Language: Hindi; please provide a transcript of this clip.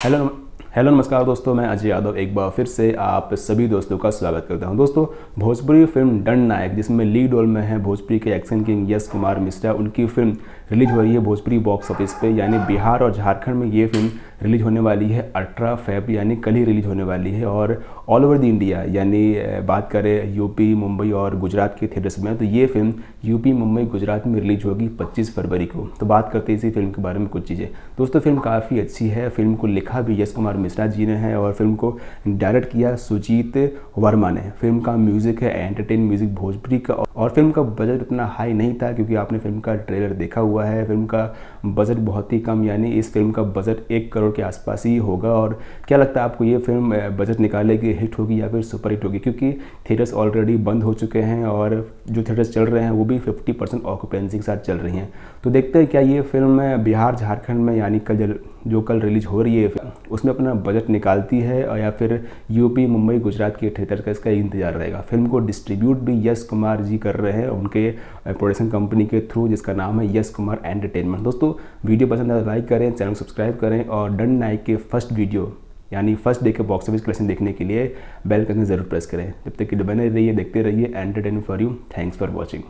हेलो हेलो नमस्कार दोस्तों, मैं अजय यादव एक बार फिर से आप सभी दोस्तों का स्वागत करता हूं। दोस्तों, भोजपुरी फिल्म दंड नायक जिसमें लीड रोल में है भोजपुरी के एक्शन किंग यश कुमार मिश्रा, उनकी फिल्म रिलीज हो रही है भोजपुरी बॉक्स ऑफिस पे, यानी बिहार और झारखंड में ये फिल्म रिलीज होने वाली है 18 फेब, यानी कल ही रिलीज होने वाली है। और ऑल ओवर द इंडिया, यानी बात करें यूपी, मुंबई और गुजरात के थिएटर्स में, तो ये फिल्म यूपी, मुंबई, गुजरात में रिलीज होगी 25 फरवरी को। तो बात करते हैं इसी फिल्म के बारे में कुछ चीज़ें। दोस्तों, फिल्म काफ़ी अच्छी है। फिल्म को लिखा भी यश कुमार मिश्रा जी ने है और फिल्म को डायरेक्ट किया सुजीत वर्मा ने। फिल्म का म्यूज़िक है एंटरटेन म्यूज़िक भोजपुरी का, और फिल्म का बजट उतना हाई नहीं था क्योंकि आपने फिल्म का ट्रेलर देखा हुआ है। फिल्म का बजट बहुत ही कम, यानी इस फिल्म का बजट 1 करोड़ के आसपास ही होगा। और क्या लगता है आपको, ये फिल्म बजट निकालेगी, हिट होगी या फिर सुपर हिट होगी? क्योंकि थिएटर्स ऑलरेडी बंद हो चुके हैं और जो थिएटर्स चल रहे हैं वो भी 50% ऑक्यूपेंसी के साथ चल रही हैं। तो देखते हैं क्या ये फिल्म बिहार झारखंड में, यानी कल रिलीज हो रही है, उसमें अपना बजट निकालती है या फिर यूपी, मुंबई, गुजरात के थिएटर का इसका इंतजार रहेगा। फिल्म को डिस्ट्रीब्यूट भी यश कुमार जी कर रहे हैं उनके प्रोडक्शन कंपनी के थ्रू, जिसका नाम है यश कुमार एंटरटेनमेंट। दोस्तों, वीडियो पसंद आए तो लाइक करें, चैनल सब्सक्राइब करें और दंड नायक के फर्स्ट वीडियो यानी फर्स्ट डे के बॉक्स ऑफिस कलेक्शन देखने के लिए बेल आइकन जरूर प्रेस करें। जब तक कि बने रहिए, देखते रहिए entertainment for you. Thanks for watching.